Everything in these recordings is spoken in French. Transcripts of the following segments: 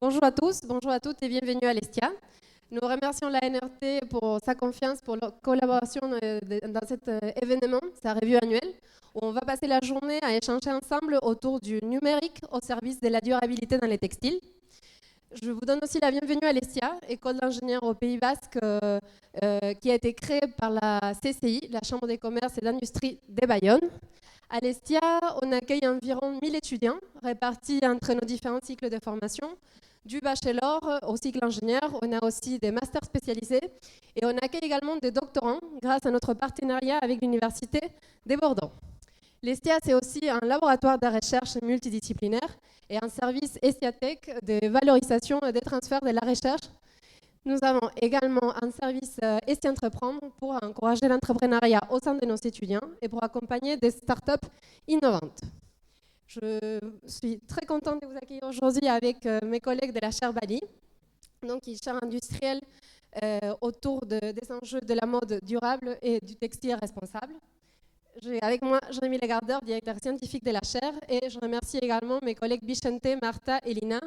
Bonjour à tous, bonjour à toutes et bienvenue à l'Estia. Nous remercions la NRT pour sa confiance, pour leur collaboration dans cet événement, sa revue annuelle, où on va passer la journée à échanger ensemble autour du numérique au service de la durabilité dans les textiles. Je vous donne aussi la bienvenue à l'Estia, école d'ingénieurs au Pays Basque, qui a été créée par la CCI, la Chambre des commerces et d'industrie de Bayonne. À l'Estia, on accueille environ 1000 étudiants répartis entre nos différents cycles de formation, du bachelor au cycle ingénieur. On a aussi des masters spécialisés et on accueille également des doctorants grâce à notre partenariat avec l'Université de Bordeaux. L'Estia, c'est aussi un laboratoire de recherche multidisciplinaire et un service Estiatech de valorisation et de transfert de la recherche. Nous avons également un service Estia Entreprendre pour encourager l'entrepreneuriat au sein de nos étudiants et pour accompagner des startups innovantes. Je suis très contente de vous accueillir aujourd'hui avec mes collègues de la chaire Bali, donc une chaire industrielle autour des enjeux de la mode durable et du textile responsable. J'ai avec moi Jérémy Legardeur, directeur scientifique de la chaire, et je remercie également mes collègues Bichente, Martha et Lina,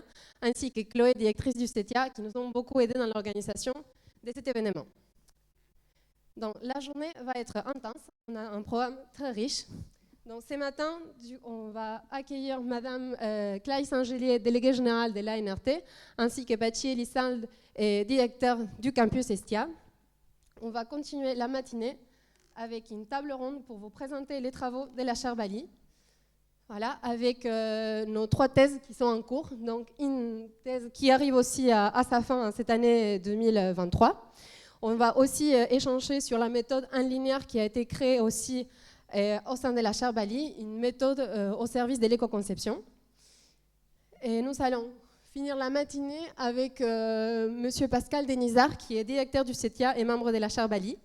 ainsi que Chloé, directrice du CETIA, qui nous ont beaucoup aidés dans l'organisation de cet événement. Donc, la journée va être intense, on a un programme très riche. Donc, ce matin, on va accueillir Madame Clarisse Angelier, déléguée générale de l'ANRT, ainsi que Pachi Elissalde, directeur du campus Estia. On va continuer la matinée avec une table ronde pour vous présenter les travaux de la chaire Bali. Voilà, avec nos 3 thèses qui sont en cours. Donc, une thèse qui arrive aussi à sa fin cette année 2023. On va aussi échanger sur la méthode linéaire qui a été créée aussi au sein de la chaire Bali, une méthode au service de l'éco-conception. Et nous allons finir la matinée avec Monsieur Pascal Denisard, qui est directeur du CETIA et membre de la chaire Bali,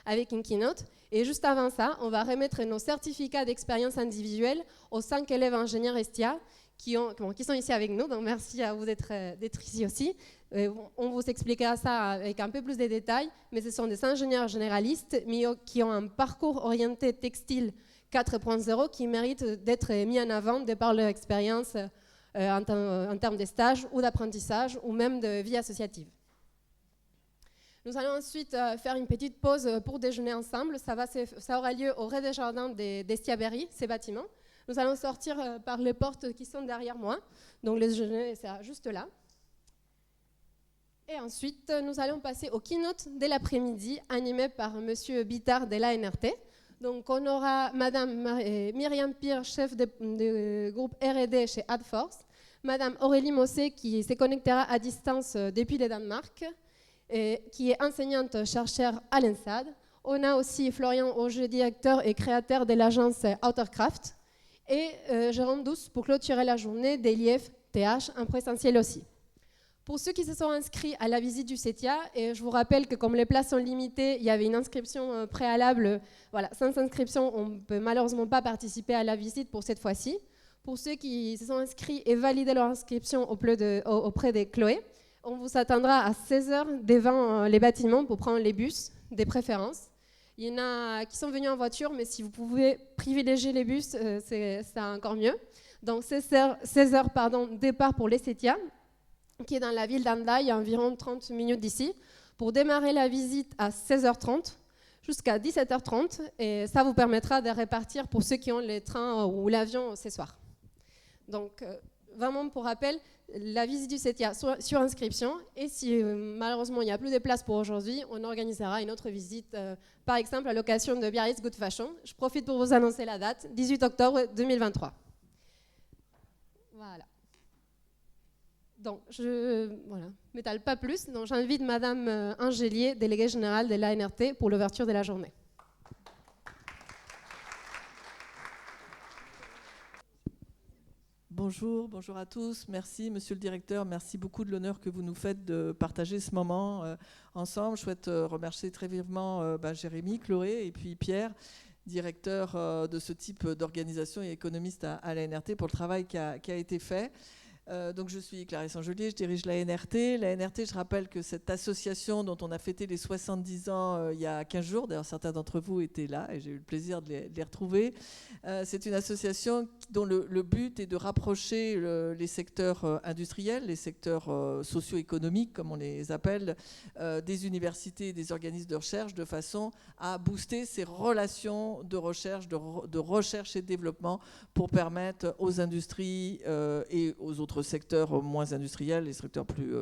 avec une keynote. Et juste avant ça, on va remettre nos certificats d'expérience individuelle aux 5 élèves ingénieurs Estia qui sont ici avec nous. Donc merci à vous d'être ici aussi. On vous expliquera ça avec un peu plus de détails, mais ce sont des ingénieurs généralistes qui ont un parcours orienté textile 4.0 qui méritent d'être mis en avant de par leur expérience en termes de stage ou d'apprentissage ou même de vie associative. Nous allons ensuite faire une petite pause pour déjeuner ensemble. Ça aura lieu au rez-de-jardin d'Estia Berry, ces bâtiments. Nous allons sortir par les portes qui sont derrière moi. Donc le déjeuner, c'est juste là. Et ensuite, nous allons passer au keynote de l'après-midi, animé par Monsieur Bittard de l'ANRT. Donc on aura Madame Myriam Pire, chef de groupe R&D chez AdForce. Madame Aurélie Mossé, qui se connectera à distance depuis le Danemark, qui est enseignante-chercheur à l'ENSAD. On a aussi Florian Auger, directeur et créateur de l'agence Outercraft. Et Jérôme Douce pour clôturer la journée des l'IF TH en présentiel aussi. Pour ceux qui se sont inscrits à la visite du CETIA, et je vous rappelle que comme les places sont limitées, il y avait une inscription préalable. Voilà, sans inscription, on ne peut malheureusement pas participer à la visite pour cette fois-ci. Pour ceux qui se sont inscrits et validé leur inscription auprès de Chloé, on vous attendra à 16h devant les bâtiments pour prendre les bus, des préférences. Il y en a qui sont venus en voiture, mais si vous pouvez privilégier les bus, c'est encore mieux. Donc 16h, départ pour les CETIA, qui est dans la ville d'Andai, à environ 30 minutes d'ici, pour démarrer la visite à 16h30 jusqu'à 17h30. Et ça vous permettra de répartir pour ceux qui ont les trains ou l'avion ce soir. Donc, vraiment pour rappel, la visite du CETIA sur inscription, et si malheureusement il n'y a plus de place pour aujourd'hui, on organisera une autre visite, par exemple à l'occasion de Biarritz Good Fashion. Je profite pour vous annoncer la date, 18 octobre 2023. Voilà. Donc, je m'étale pas plus, donc j'invite Madame Angelier, déléguée générale de l'ANRT, pour l'ouverture de la journée. Bonjour à tous. Merci, monsieur le directeur. Merci beaucoup de l'honneur que vous nous faites de partager ce moment ensemble. Je souhaite remercier très vivement Jérémy, Chloé et puis Pierre, directeur de ce type d'organisation et économiste à l'ANRT, pour le travail qui a été fait. Donc je suis Clarisse Angelier, je dirige l'ANRT. L'ANRT, je rappelle que cette association dont on a fêté les 70 ans il y a 15 jours, d'ailleurs certains d'entre vous étaient là et j'ai eu le plaisir de les retrouver. C'est une association dont le but est de rapprocher les secteurs industriels, les secteurs socio-économiques, comme on les appelle, des universités et des organismes de recherche, de façon à booster ces relations de recherche et de développement pour permettre aux industries et aux autres secteurs moins industriels, les secteurs plus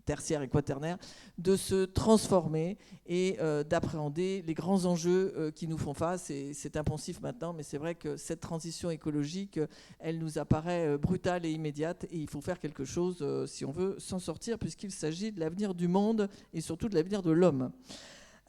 tertiaires et quaternaires, de se transformer et d'appréhender les grands enjeux qui nous font face. Et c'est impensif maintenant, mais c'est vrai que cette transition écologique, elle nous apparaît brutale et immédiate, et il faut faire quelque chose si on veut s'en sortir, puisqu'il s'agit de l'avenir du monde et surtout de l'avenir de l'homme.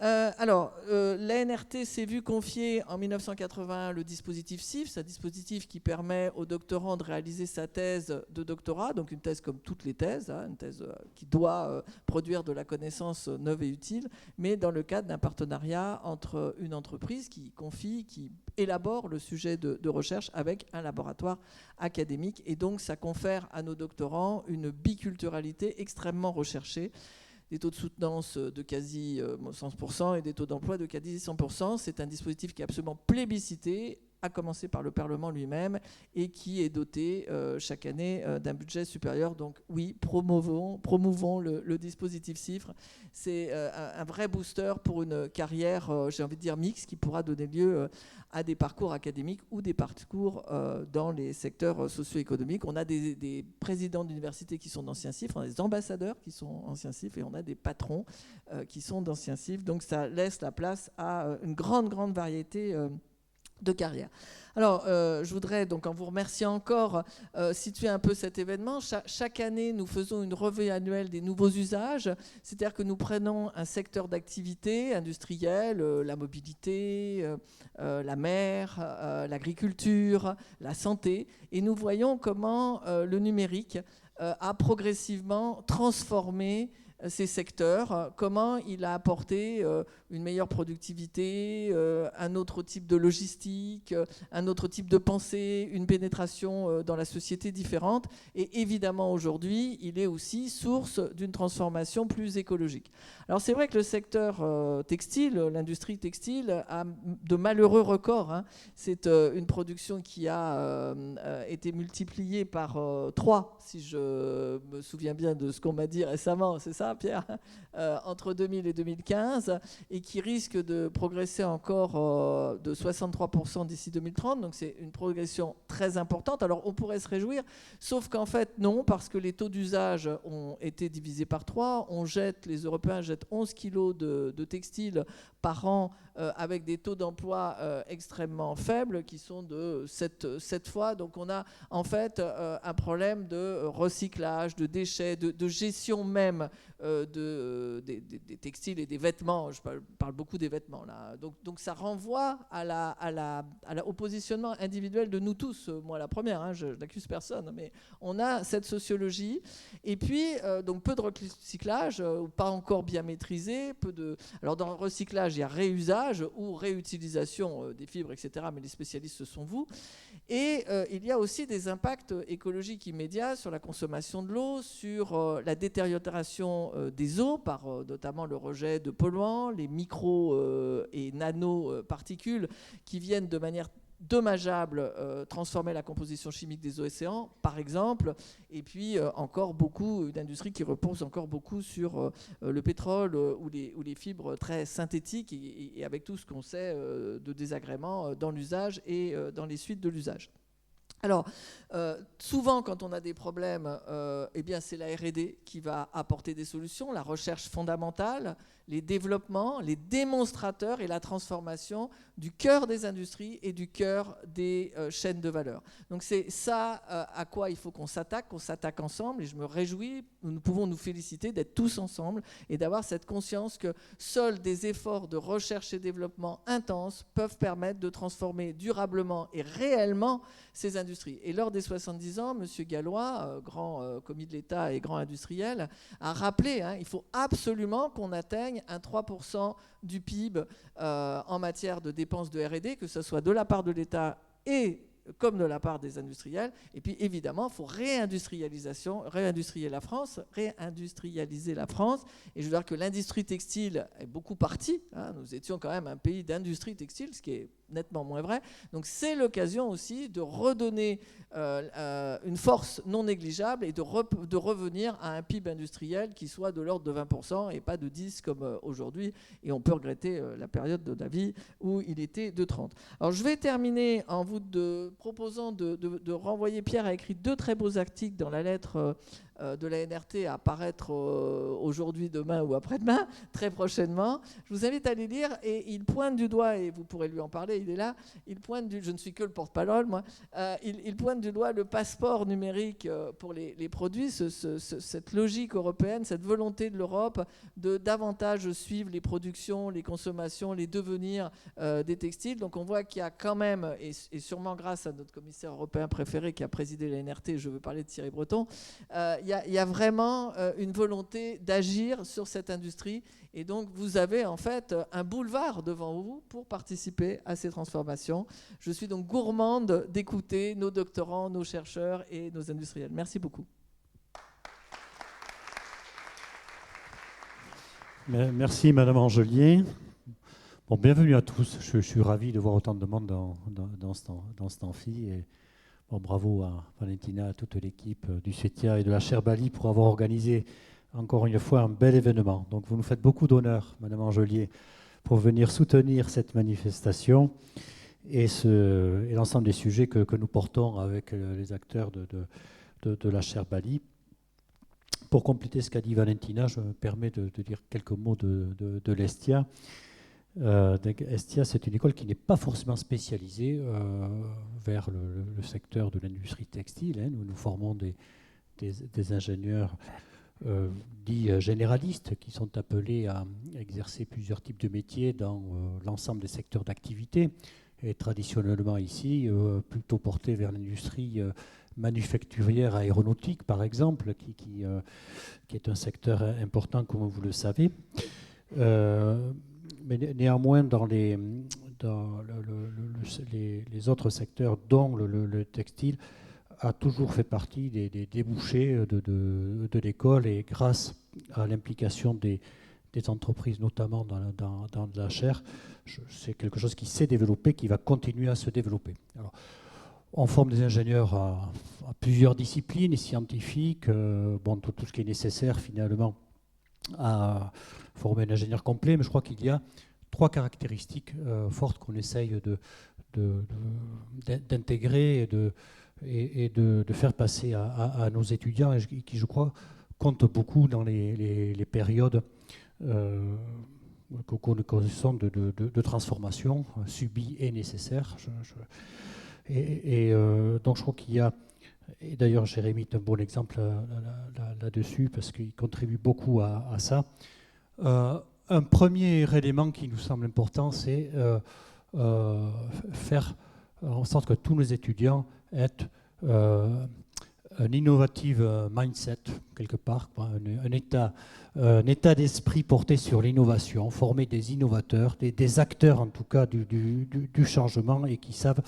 L'ANRT s'est vu confier en 1981 le dispositif CIF, c'est un dispositif qui permet au doctorant de réaliser sa thèse de doctorat, donc une thèse comme toutes les thèses, une thèse qui doit produire de la connaissance neuve et utile, mais dans le cadre d'un partenariat entre une entreprise qui élabore le sujet de recherche avec un laboratoire académique, et donc ça confère à nos doctorants une biculturalité extrêmement recherchée, des taux de soutenance de quasi 100% et des taux d'emploi de quasi 100%. C'est un dispositif qui est absolument plébiscité, à commencer par le Parlement lui-même, et qui est doté chaque année d'un budget supérieur. Donc oui, promouvons le dispositif CIFRE. C'est un vrai booster pour une carrière, j'ai envie de dire mixte, qui pourra donner lieu à des parcours académiques ou des parcours dans les secteurs socio-économiques. On a des présidents d'universités qui sont d'anciens CIFRE, on a des ambassadeurs qui sont anciens CIFRE, et on a des patrons qui sont d'anciens CIFRE. Donc ça laisse la place à une grande variété de carrière. Alors, je voudrais donc, en vous remerciant encore, situer un peu cet événement. Chaque année, nous faisons une revue annuelle des nouveaux usages, c'est-à-dire que nous prenons un secteur d'activité industrielle, la mobilité, la mer, l'agriculture, la santé, et nous voyons comment le numérique a progressivement transformé ces secteurs, comment il a apporté une meilleure productivité, un autre type de logistique, un autre type de pensée, une pénétration dans la société différente. Et évidemment, aujourd'hui, il est aussi source d'une transformation plus écologique. Alors c'est vrai que le secteur textile, l'industrie textile, a de malheureux records, hein. C'est une production qui a été multipliée par 3, si je me souviens bien de ce qu'on m'a dit récemment, c'est ça Pierre, entre 2000 et 2015, et qui risque de progresser encore de 63% d'ici 2030. Donc c'est une progression très importante. Alors on pourrait se réjouir, sauf qu'en fait non, parce que les taux d'usage ont été divisés par 3. Les Européens jettent 11 kilos de textiles par an, avec des taux d'emploi extrêmement faibles, qui sont de 7 fois. Donc on a en fait un problème de recyclage, de déchets, de gestion même des textiles et des vêtements. Je parle beaucoup des vêtements là. Donc ça renvoie au positionnement individuel de nous tous. Moi la première, hein, je n'accuse personne, mais on a cette sociologie. Et puis donc peu de recyclage, pas encore bien maîtrisé. Alors dans le recyclage, il y a réusage ou réutilisation des fibres, etc. Mais les spécialistes, ce sont vous. Et il y a aussi des impacts écologiques immédiats sur la consommation de l'eau, sur la détérioration des eaux par notamment le rejet de polluants, les micro et nano-particules qui viennent de manière dommageable transformer la composition chimique des océans, par exemple, et puis encore beaucoup d'industries qui reposent encore beaucoup sur le pétrole ou les fibres très synthétiques, et avec tout ce qu'on sait de désagréments dans l'usage et dans les suites de l'usage. Alors, souvent, quand on a des problèmes, eh bien, c'est la R&D qui va apporter des solutions, la recherche fondamentale, les développements, les démonstrateurs et la transformation du cœur des industries et du cœur des chaînes de valeur. Donc c'est ça à quoi il faut qu'on s'attaque ensemble, et je me réjouis, nous pouvons nous féliciter d'être tous ensemble et d'avoir cette conscience que seuls des efforts de recherche et développement intenses peuvent permettre de transformer durablement et réellement ces industries. Et lors des 70 ans, M. Gallois, grand commis de l'État et grand industriel, a rappelé, il faut absolument qu'on atteigne un 3% du PIB en matière de dépenses de R&D, que ce soit de la part de l'État et comme de la part des industriels. Et puis évidemment, il faut réindustrialiser la France. Et je veux dire que l'industrie textile est beaucoup partie. Nous étions quand même un pays d'industrie textile, ce qui est nettement moins vrai. Donc c'est l'occasion aussi de redonner une force non négligeable et de revenir à un PIB industriel qui soit de l'ordre de 20% et pas de 10% comme aujourd'hui. Et on peut regretter la période de David où il était de 30%. Alors je vais terminer en vous proposant de renvoyer. Pierre a écrit 2 très beaux articles dans la lettre de la NRT à apparaître aujourd'hui, demain ou après-demain, très prochainement. Je vous invite à les lire et il pointe du doigt, et vous pourrez lui en parler, il est là, je ne suis que le porte-parole, moi, il pointe du doigt le passeport numérique pour les produits, cette logique européenne, cette volonté de l'Europe de davantage suivre les productions, les consommations, les devenirs des textiles. Donc on voit qu'il y a quand même, et sûrement grâce à notre commissaire européen préféré qui a présidé la NRT, je veux parler de Thierry Breton, il y a vraiment une volonté d'agir sur cette industrie. Et donc, vous avez en fait un boulevard devant vous pour participer à ces transformations. Je suis donc gourmande d'écouter nos doctorants, nos chercheurs et nos industriels. Merci beaucoup. Merci, Madame Angelier. Bon, bienvenue à tous. Je suis ravi de voir autant de monde dans cet amphi. Et bon, bravo à Valentina, à toute l'équipe du CETIA et de la chaire Bali pour avoir organisé encore une fois un bel événement. Donc vous nous faites beaucoup d'honneur, Madame Angelier, pour venir soutenir cette manifestation et l'ensemble des sujets que nous portons avec les acteurs de la chaire Bali. Pour compléter ce qu'a dit Valentina, je me permets de dire quelques mots de l'Estia. Estia, c'est une école qui n'est pas forcément spécialisée vers le secteur de l'industrie textile. Hein. Nous formons des ingénieurs dits généralistes qui sont appelés à exercer plusieurs types de métiers dans l'ensemble des secteurs d'activité. Et traditionnellement ici, plutôt portés vers l'industrie manufacturière aéronautique, par exemple, qui est un secteur important, comme vous le savez. Mais néanmoins, dans les autres secteurs, dont le textile, a toujours fait partie des débouchés de l'école, et grâce à l'implication des entreprises, notamment dans la chaire, c'est quelque chose qui s'est développé, qui va continuer à se développer. Alors, on forme des ingénieurs à plusieurs disciplines scientifiques, tout ce qui est nécessaire finalement à former un ingénieur complet, mais je crois qu'il y a 3 caractéristiques fortes qu'on essaye d'intégrer et de faire passer à nos étudiants, et qui, je crois, comptent beaucoup dans les périodes que nous connaissons de transformation subie et nécessaire. Donc je crois qu'il y a, et d'ailleurs Jérémy est un bon exemple là-dessus, parce qu'il contribue beaucoup à ça. Un premier élément qui nous semble important, c'est faire en sorte que tous nos étudiants aient un innovative mindset, quelque part, un état d'esprit porté sur l'innovation, former des innovateurs, des acteurs en tout cas du changement, et qui savent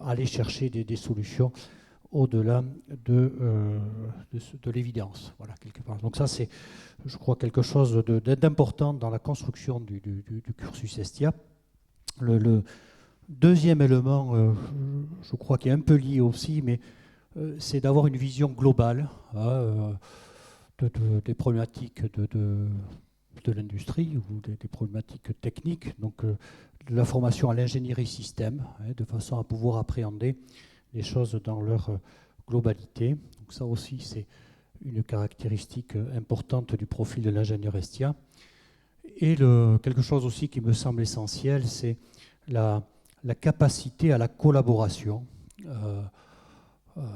aller chercher des solutions au-delà de l'évidence. Voilà, quelque part. Donc ça, c'est, je crois, quelque chose d'important dans la construction du cursus Estia. Le deuxième élément, je crois, qui est un peu lié aussi, mais c'est d'avoir une vision globale des problématiques de l'industrie ou des problématiques techniques. Donc la formation à l'ingénierie système, de façon à pouvoir appréhender les choses dans leur globalité. Donc ça aussi, c'est une caractéristique importante du profil de l'ingénieur Estia. Et quelque chose aussi qui me semble essentiel, c'est la capacité à la collaboration,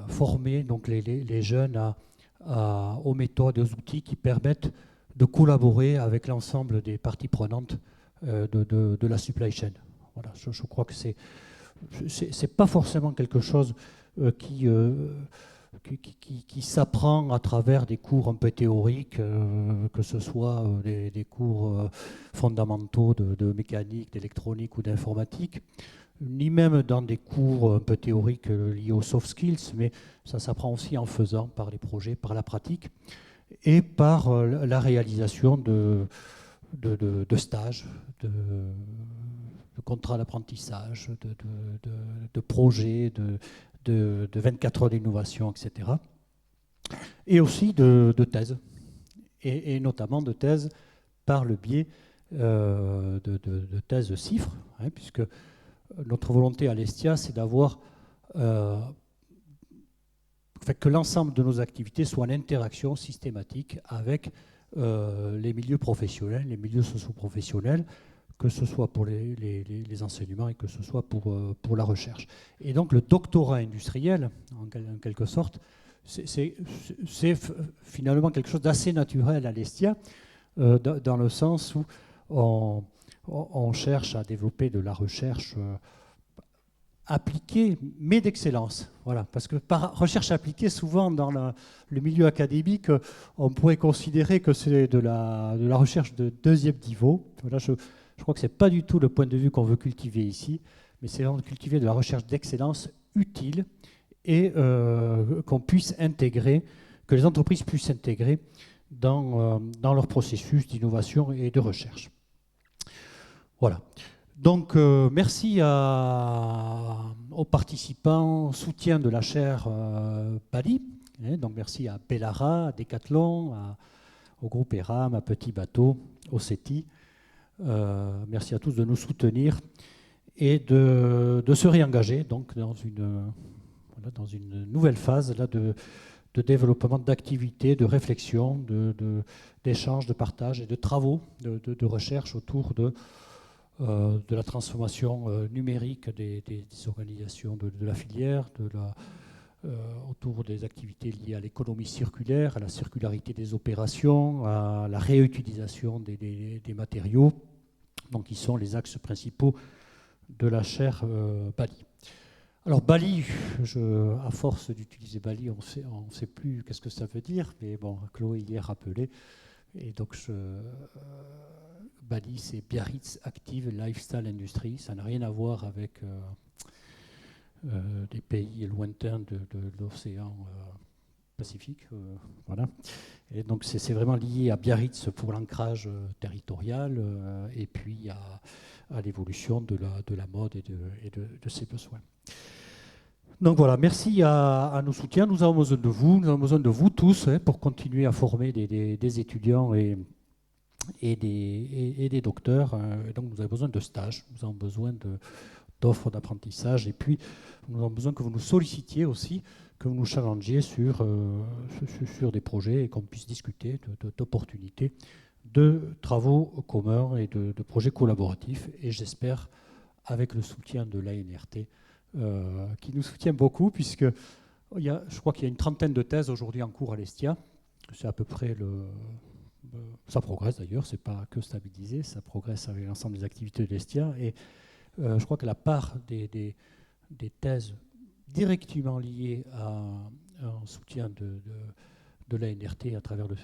former donc les jeunes aux méthodes et aux outils qui permettent de collaborer avec l'ensemble des parties prenantes de la supply chain. Voilà, je crois que c'est pas forcément quelque chose qui s'apprend à travers des cours un peu théoriques, que ce soit des cours fondamentaux de mécanique, d'électronique ou d'informatique, ni même dans des cours un peu théoriques liés aux soft skills, mais ça s'apprend aussi en faisant, par les projets, par la pratique, et par la réalisation de stages, contrats d'apprentissage, de projets, de 24 heures d'innovation, etc. Et aussi de thèses, et notamment de thèses par le biais de thèses CIFRE, hein, puisque notre volonté à l'Estia, c'est d'avoir que l'ensemble de nos activités soient en interaction systématique avec les milieux professionnels, les milieux socio-professionnels, que ce soit pour les enseignements et que ce soit pour la recherche. Et donc le doctorat industriel, en quelque sorte, c'est finalement quelque chose d'assez naturel à l'Estia, dans le sens où on cherche à développer de la recherche appliquée, mais d'excellence. Voilà. Parce que par recherche appliquée, souvent dans le milieu académique, on pourrait considérer que c'est de la recherche de deuxième niveau. Voilà, je crois que ce n'est pas du tout le point de vue qu'on veut cultiver ici, mais c'est vraiment de cultiver de la recherche d'excellence utile et qu'on puisse intégrer, que les entreprises puissent intégrer dans leur processus d'innovation et de recherche. Voilà. Donc, merci aux participants soutien de la chaire Bali. Donc, merci à Bellara, à Decathlon, au groupe ERAM, à Petit Bateau, au CETI. Merci à tous de nous soutenir et de se réengager donc, dans une nouvelle phase là, de développement d'activités, de réflexion, d'échanges, de partage et de travaux de recherche autour de la transformation numérique des organisations de la filière, autour des activités liées à l'économie circulaire, à la circularité des opérations, à la réutilisation des matériaux, donc qui sont les axes principaux de la chaire Bali. Alors Bali, à force d'utiliser Bali, on ne sait plus qu'est-ce que ça veut dire, mais bon, Chloé y est rappelé. Et donc Bali, c'est Biarritz Active Lifestyle Industry. Ça n'a rien à voir avec des pays lointains de l'océan Pacifique. Voilà. Et donc c'est vraiment lié à Biarritz pour l'ancrage territorial et puis à l'évolution de la mode et de ses besoins. Donc voilà, merci à nos soutiens. Nous avons besoin de vous tous pour continuer à former des étudiants et des docteurs. Donc nous avons besoin de stages, nous avons besoin d'offres d'apprentissage et puis nous avons besoin que vous nous sollicitiez aussi, que vous nous challengiez sur des projets et qu'on puisse discuter d'opportunités, de travaux communs et de projets collaboratifs. Et j'espère avec le soutien de l'ANRT qui nous soutient beaucoup, puisque je crois qu'il y a une trentaine de thèses aujourd'hui en cours à l'Estia. C'est à peu près ça progresse d'ailleurs, c'est pas que stabilisé, ça progresse avec l'ensemble des activités de l'Estia. Et je crois que la part des thèses directement liées à un soutien de l'ANRT à travers le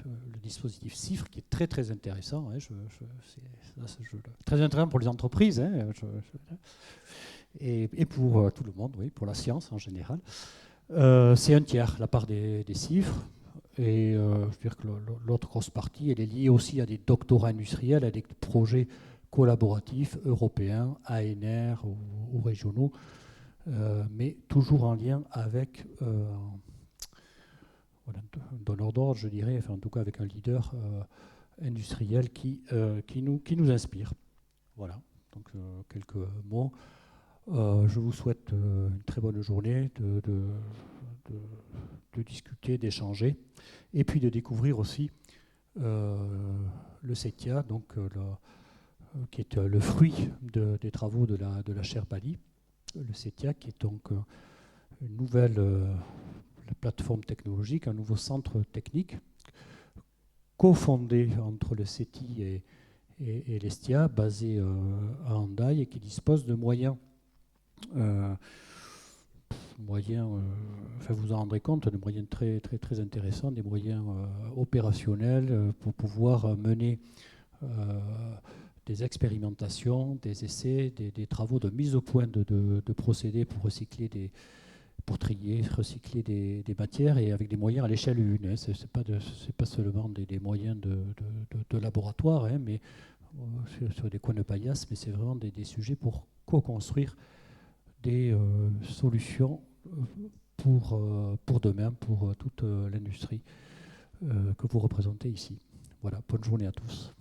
dispositif CIFRE, qui est très très intéressant, hein, très intéressant pour les entreprises, hein, et pour tout le monde, oui, pour la science en général. C'est un tiers, la part des CIFRE. Et je veux dire que l'autre grosse partie, elle est liée aussi à des doctorats industriels, à des projets collaboratifs européens, ANR ou régionaux, mais toujours en lien avec un donneur d'ordre, je dirais, enfin, en tout cas avec un leader industriel qui nous inspire. Voilà, donc quelques mots. Je vous souhaite une très bonne journée, de discuter, d'échanger, et puis de découvrir aussi le CETIA, donc, qui est le fruit des travaux de la chaire Bali. Le CETIA, qui est donc une nouvelle plateforme technologique, un nouveau centre technique, cofondé entre le CETI et l'Estia, basé à Hendaye, et qui dispose de moyens enfin vous en rendrez compte, des moyens très, très, très intéressants, des moyens opérationnels pour pouvoir mener des expérimentations, des essais, des travaux de mise au point de procédés pour recycler pour trier, recycler des matières, et avec des moyens à l'échelle 1. Hein. C'est pas seulement des moyens de laboratoire, hein, mais sur des coins de paillasse, mais c'est vraiment des sujets pour co-construire des solutions pour demain, pour toute l'industrie que vous représentez ici. Voilà, bonne journée à tous.